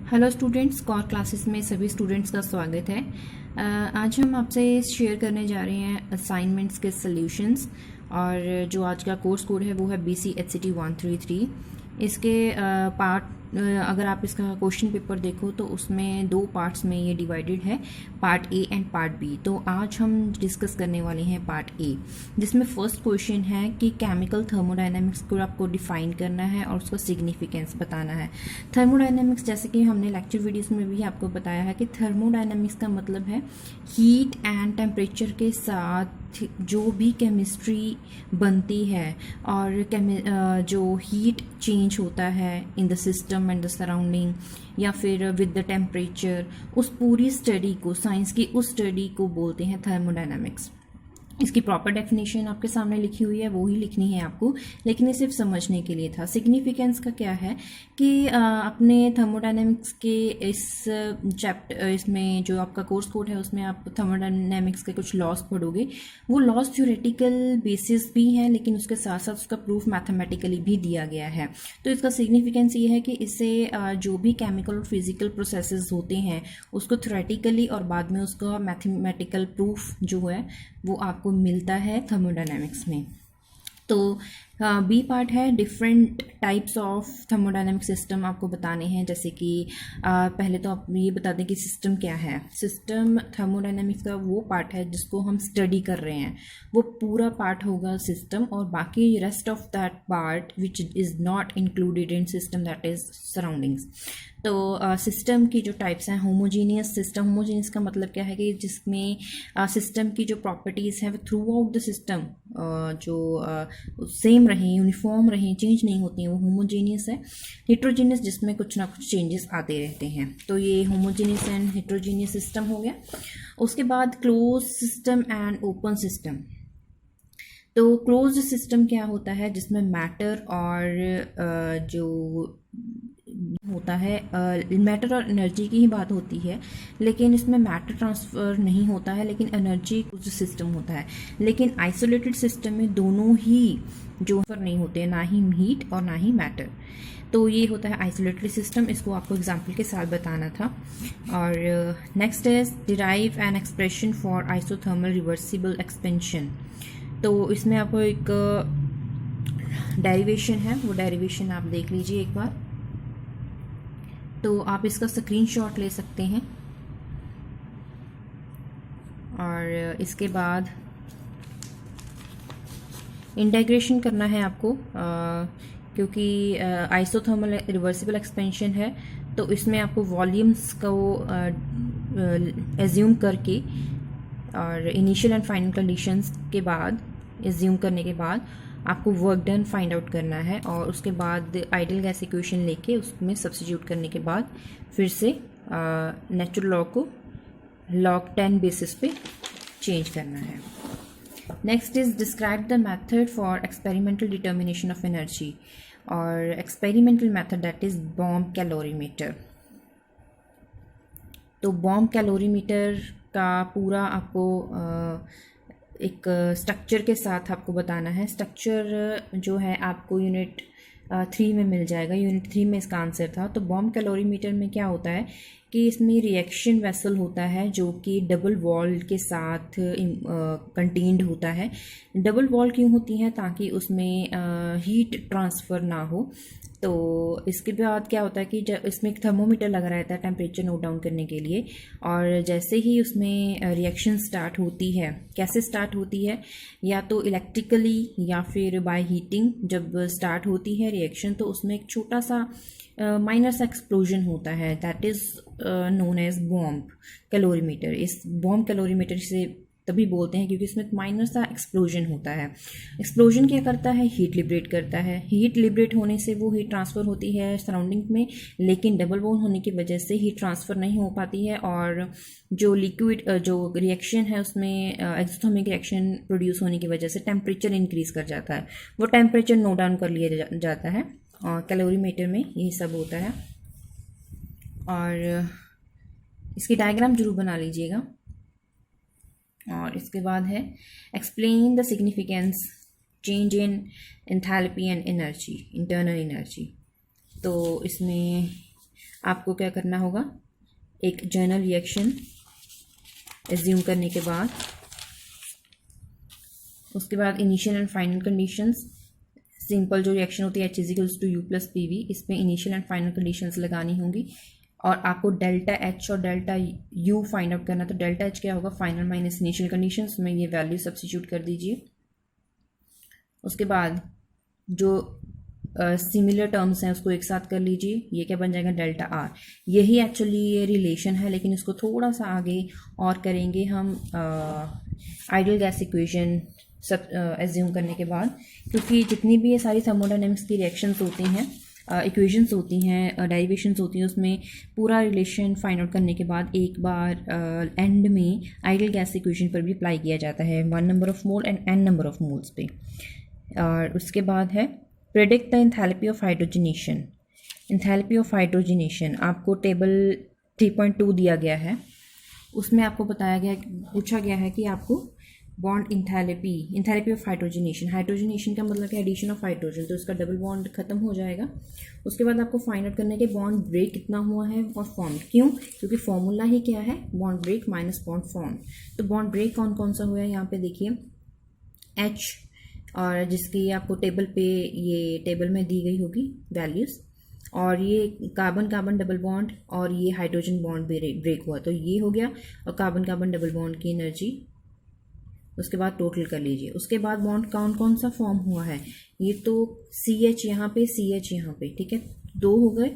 Hello students, core classes में सभी students का स्वागत है। आज हम आपसे शेयर करने जा रहे हैं असाइनमेंट्स के सॉल्यूशंस। और जो आज का कोर्स कोड है वो है BCHCT 133। इसके पार्ट अगर आप इसका क्वेश्चन पेपर देखो तो उसमें दो पार्ट्स में ये डिवाइडेड है, part A and part B. तो आज हम डिस्कस करने वाले हैं पार्ट ए, जिसमें फर्स्ट क्वेश्चन है कि केमिकल थर्मोडायनेमिक्स को आपको डिफाइन करना है और उसका सिग्निफिकेंस बताना है। थर्मोडायनेमिक्स, जैसे कि हमने लेक्चर वीडियोस में भी आपको बताया है कि थर्मोडायनेमिक्स का मतलब है हीट एंड टेम्परेचर के साथ जो भी केमिस्ट्री बनती है और जो हीट चेंज होता है in the system and the surrounding या फिर विद द टेम्परेचर, उस पूरी स्टडी को, साइंस की उस स्टडी को बोलते हैं थर्मोडायनामिक्स। इसकी प्रॉपर डेफिनेशन आपके सामने लिखी हुई है, वो ही लिखनी है आपको, लेकिन ये सिर्फ समझने के लिए था। सिग्निफिकेंस का क्या है कि अपने थर्मोडायनेमिक्स के इस चैप्टर, इसमें जो आपका कोर्स कोड है उसमें आप थर्मोडायनेमिक्स के कुछ लॉस पढ़ोगे। वो लॉस थ्योरेटिकल बेसिस भी हैं, लेकिन उसके साथ साथ उसका प्रूफ मैथमेटिकली भी दिया गया है। तो इसका सिग्निफिकेंस ये है कि इससे जो भी केमिकल और फिजिकल प्रोसेसेस होते हैं उसको थ्योरेटिकली और बाद में उसका मैथमेटिकल प्रूफ जो है वो आपको मिलता है थर्मोडायनेमिक्स में। तो बी पार्ट है different types of thermodynamic system आपको बताने हैं। जैसे कि पहले तो आप ये बता दें कि सिस्टम क्या है। सिस्टम थर्मोडायनेमिक्स का वो पार्ट है जिसको हम स्टडी कर रहे हैं, वो पूरा पार्ट होगा सिस्टम, और बाकी rest of that part which is not included in system, that is surroundings. तो सिस्टम की जो टाइप्स हैं, होमोजीनियस सिस्टम। होमोजीनियस का मतलब क्या है कि जिसमें सिस्टम की जो प्रॉपर्टीज़ हैं वो थ्रू आउट द सिस्टम जो सेम रहें, यूनिफॉर्म रहें, चेंज नहीं होती हैं, वो होमोजीनियस है। हेट्रोजीनियस जिसमें कुछ ना कुछ चेंजेस आते रहते हैं। तो ये होमोजीनियस एंड हेट्रोजीनियस सिस्टम हो गया। उसके बाद close system and open system. तो क्लोज्ड सिस्टम क्या होता है, जिसमें मैटर और जो होता है, मैटर और एनर्जी की ही बात होती है, लेकिन इसमें मैटर ट्रांसफ़र नहीं होता है, लेकिन एनर्जी जो सिस्टम होता है। लेकिन आइसोलेटेड सिस्टम में दोनों ही जो नहीं होते हैं, ना ही हीट और ना ही मैटर। तो ये होता है आइसोलेटेड सिस्टम। इसको आपको एग्जांपल के साथ बताना था। और next is derive an expression for isothermal reversible expansion. तो इसमें आपको एक डेरिवेशन है, वो डेरिवेशन आप देख लीजिए एक बार। तो आप इसका स्क्रीनशॉट ले सकते हैं। और इसके बाद इंटीग्रेशन करना है आपको, क्योंकि आइसोथर्मल रिवर्सिबल एक्सपेंशन है, तो इसमें आपको वॉल्यूम्स को एज्यूम करके और इनिशियल एंड फाइनल कंडीशंस के बाद, एज्यूम करने के बाद आपको वर्क डन फाइंड आउट करना है, और उसके बाद आइडियल गैस इक्वेशन लेके उसमें सब्स्टिट्यूट करने के बाद फिर से नेचुरल लॉ को log 10 बेसिस पे चेंज करना है। Next is describe the method for experimental determination of energy, और experimental method that is bomb calorimeter. तो बॉम्ब कैलोरीमीटर का पूरा आपको एक स्ट्रक्चर के साथ आपको बताना है। स्ट्रक्चर जो है आपको यूनिट 3 में मिल जाएगा। यूनिट 3 में इसका आंसर था। तो बॉम्ब कैलोरीमीटर में क्या होता है कि इसमें रिएक्शन वेसल होता है जो कि डबल वॉल के साथ कंटेन्ड होता है। डबल वॉल क्यों होती है? ताकि उसमें हीट ट्रांसफ़र ना हो। तो इसके बाद क्या होता है कि जब इसमें एक थर्मोमीटर लगा रहता है टेम्परेचर नोट डाउन करने के लिए, और जैसे ही उसमें रिएक्शन स्टार्ट होती है, कैसे स्टार्ट होती है, या तो इलेक्ट्रिकली या फिर बाय हीटिंग, जब स्टार्ट होती है रिएक्शन तो उसमें एक छोटा सा माइनर सा एक्सप्लोजन होता है, that is known as bomb calorimeter. इस बॉम्ब कैलोरीमीटर से तभी बोलते हैं क्योंकि इसमें एक माइनर सा एक्सप्लोजन होता है। एक्सप्लोजन क्या करता है? हीट लिबरेट करता है। हीट लिबरेट होने से वो हीट ट्रांसफ़र होती है सराउंडिंग में, लेकिन डबल वॉल होने की वजह से हीट ट्रांसफ़र नहीं हो पाती है, और जो लिक्विड जो रिएक्शन है उसमें एक्सोथर्मिक रिएक्शन प्रोड्यूस होने की वजह से टेम्परेचर इंक्रीज़ कर जाता है। वो टेम्परेचर नोट डाउन कर लिया जाता है, और कैलोरीमीटर में यही सब होता है। और इसकी डायग्राम जरूर बना लीजिएगा। और इसके बाद है explain the significance change in enthalpy and energy, internal energy. तो इसमें आपको क्या करना होगा, एक जनरल रिएक्शन एज्यूम करने के बाद, उसके बाद initial and final conditions, simple जो रिएक्शन होती है H is equals to U plus P V, इसमें इनिशियल एंड फाइनल कंडीशंस लगानी होंगी और आपको डेल्टा एच और डेल्टा यू फाइंड आउट करना। तो डेल्टा एच क्या होगा, फाइनल माइनस इनिशियल कंडीशंस में ये वैल्यू सब्स्टिट्यूट कर दीजिए। उसके बाद जो सिमिलर टर्म्स हैं उसको एक साथ कर लीजिए, ये क्या बन जाएगा, डेल्टा आर। यही एक्चुअली ये रिलेशन है, लेकिन इसको थोड़ा सा आगे और करेंगे हम आइडियल गैस इक्वेशन सब एज्यूम करने के बाद, क्योंकि जितनी भी ये सारी थर्मोडायनेमिक्स की रिएक्शंस होती हैं, इक्वेशंस होती हैं, डेरिवेशंस होती हैं, उसमें पूरा रिलेशन फाइंड आउट करने के बाद एक बार एंड में आइडियल गैस इक्वेशन पर भी अप्लाई किया जाता है, 1 number of mole and n number of moles पे। और उसके बाद है predict the enthalpy of hydrogenation. Enthalpy of hydrogenation आपको टेबल 3.2 दिया गया है, उसमें आपको बताया गया, पूछा गया है कि आपको बॉन्ड इंथैल्पी ऑफ हाइड्रोजनेशन का मतलब है एडिशन ऑफ हाइड्रोजन, तो इसका डबल बॉन्ड खत्म हो जाएगा। उसके बाद आपको फाइंड आउट करना है कि बॉन्ड ब्रेक कितना हुआ है और फॉर्म क्यों, क्योंकि फॉर्मूला ही क्या है, bond break minus bond form. तो बॉन्ड ब्रेक कौन कौन सा हुआ है, यहाँ पे देखिए एच, और जिसकी आपको टेबल पे, ये टेबल में दी गई होगी वैल्यूज़, और ये कार्बन कार्बन डबल बॉन्ड और ये हाइड्रोजन बॉन्ड ब्रेक हुआ, तो ये हो गया, और कार्बन कार्बन डबल बॉन्ड की एनर्जी उसके बाद टोटल कर लीजिए। उसके बाद बॉन्ड कौन कौन सा फॉर्म हुआ है, ये तो CH यहाँ पे, CH यहाँ पे, ठीक है, 2 हो गए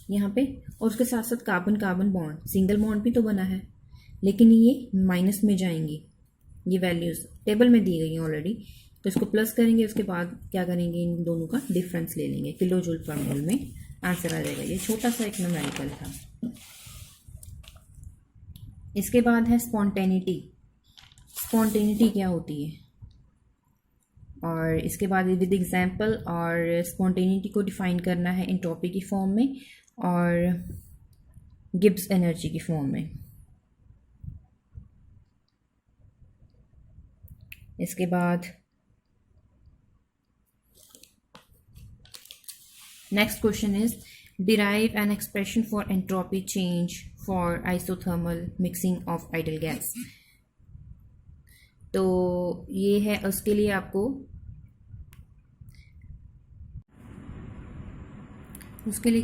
यहाँ पे, और उसके साथ साथ carbon carbon bond, single bond भी तो बना है, लेकिन ये माइनस में जाएंगी, ये वैल्यूज़ टेबल में दी गई हैं ऑलरेडी, तो इसको प्लस करेंगे, उसके बाद क्या करेंगे, इन दोनों का डिफरेंस ले लेंगे, किलो जूल पर मोल में आंसर आ जाएगा। ये छोटा सा एक न्यूमेरिकल था। इसके बाद है स्पॉन्टेनिटी। स्पॉन्टेनिटी क्या होती है, और इसके बाद विद एग्जाम्पल, और स्पॉन्टेनिटी को डिफाइन करना है एंट्रोपी की फॉर्म में और गिब्स एनर्जी की फॉर्म में। इसके बाद next question is derive an expression for entropy change for isothermal mixing of ideal gas. तो ये है, उसके लिए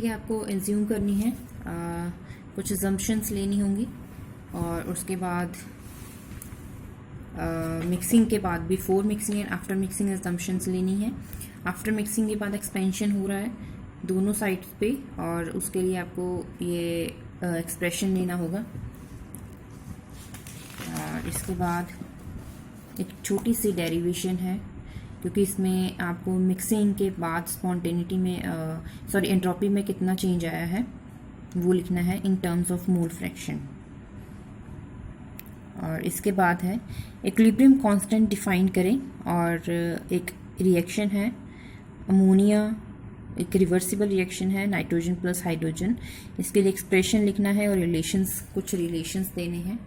आपको एज्यूम करनी है, कुछ अजम्पशंस लेनी होंगी, और उसके बाद मिक्सिंग के बाद before mixing and after mixing assumptions लेनी है। आफ्टर मिक्सिंग के बाद एक्सपेंशन हो रहा है दोनों साइड्स पे, और उसके लिए आपको ये एक्सप्रेशन लेना होगा। और इसके बाद एक छोटी सी डेरिवेशन है, क्योंकि इसमें आपको मिक्सिंग के बाद स्पॉन्टेनिटी में एंट्रोपी में कितना चेंज आया है वो लिखना है in terms of mole fraction. और इसके बाद है इक्विलिब्रियम कांस्टेंट डिफाइन करें, और एक रिएक्शन है अमोनिया, एक रिवर्सिबल रिएक्शन है नाइट्रोजन प्लस हाइड्रोजन, इसके लिए एक्सप्रेशन लिखना है और रिलेशंस, कुछ रिलेशंस देने हैं।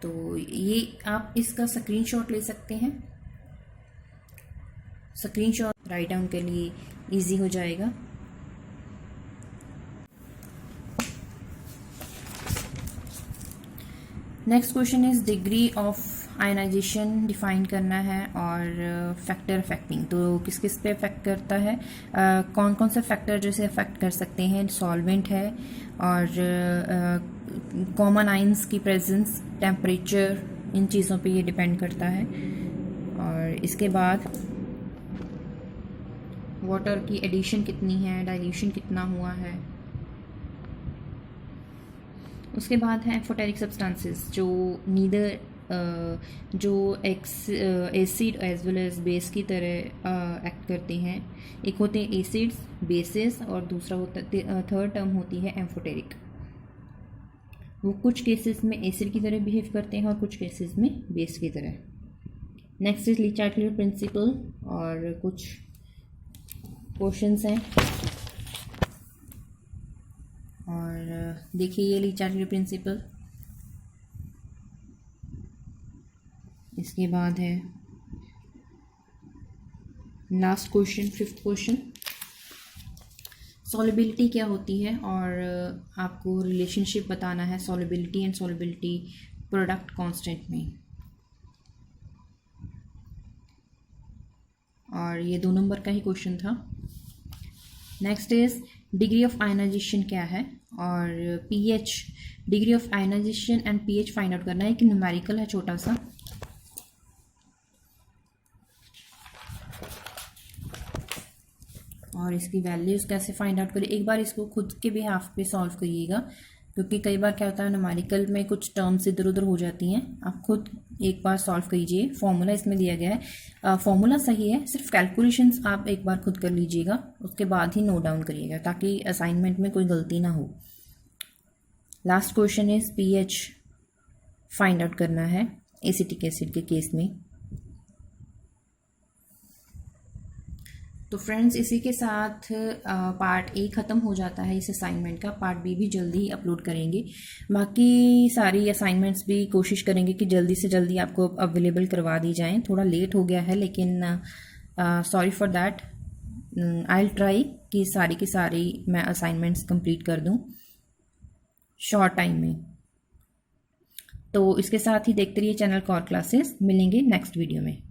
तो ये आप इसका स्क्रीनशॉट ले सकते हैं, स्क्रीनशॉट राइट डाउन के लिए इजी हो जाएगा। Next question is degree of ionization define करना है, और फैक्टर अफेक्टिंग, तो किस किस पे अफेक्ट करता है, कौन कौन से फैक्टर जैसे अफेक्ट कर सकते हैं, सॉल्वेंट है, और कॉमन आइंस की प्रेजेंस, टेम्परेचर, इन चीज़ों पे ये डिपेंड करता है। और इसके बाद वाटर की एडिशन कितनी है, डाइल्यूशन कितना हुआ है। उसके बाद है एम्फोटेरिक सब्सटेंसेस, जो नीदर जो acid as well as base की तरह एक्ट करते हैं। एक होते हैं एसिड्स, बेसिस, और दूसरा होता है, थर्ड टर्म होती है एम्फोटेरिक। वो कुछ केसेस में एसिड की तरह बिहेव करते हैं और कुछ केसेस में बेस की तरह। नेक्स्ट इज ली-चार्टियर प्रिंसिपल, और कुछ क्वेश्चंस हैं, और देखिए ये ली-चार्टियर प्रिंसिपल। इसके बाद है last question, 5th question, solubility क्या होती है और आपको रिलेशनशिप बताना है solubility and solubility product constant में। और ये 2 नंबर का ही क्वेश्चन था। Next is degree of ionization क्या है और pH, degree of ionization and pH find out करना है। एक न्यूमेरिकल है छोटा सा, और इसकी वैल्यूज़ कैसे फाइंड आउट करिए। एक बार इसको खुद के बिहाफ पे सॉल्व करिएगा, क्योंकि कई बार क्या होता है न्यूमेरिकल में कुछ टर्म्स इधर उधर हो जाती हैं। आप खुद एक बार सॉल्व कीजिए। फॉर्मूला इसमें दिया गया है, फॉर्मूला सही है, सिर्फ कैलकुलेशंस आप एक बार खुद कर लीजिएगा, उसके बाद ही नोट डाउन करिएगा ताकि असाइनमेंट में कोई गलती ना हो। Last question is pH find out करना है एसिटिक एसिड के केस में। तो फ्रेंड्स इसी के साथ पार्ट ए ख़त्म हो जाता है इस असाइनमेंट का। पार्ट बी भी जल्दी ही अपलोड करेंगे। बाकी सारी असाइनमेंट्स भी कोशिश करेंगे कि जल्दी से जल्दी आपको अवेलेबल करवा दी जाएं। थोड़ा लेट हो गया है लेकिन sorry for that. I will try कि सारी की सारी मैं असाइनमेंट्स कंप्लीट कर दूं शॉर्ट टाइम में। तो इसके साथ ही देखते रहिए चैनल कॉर क्लासेस। मिलेंगे नेक्स्ट वीडियो में।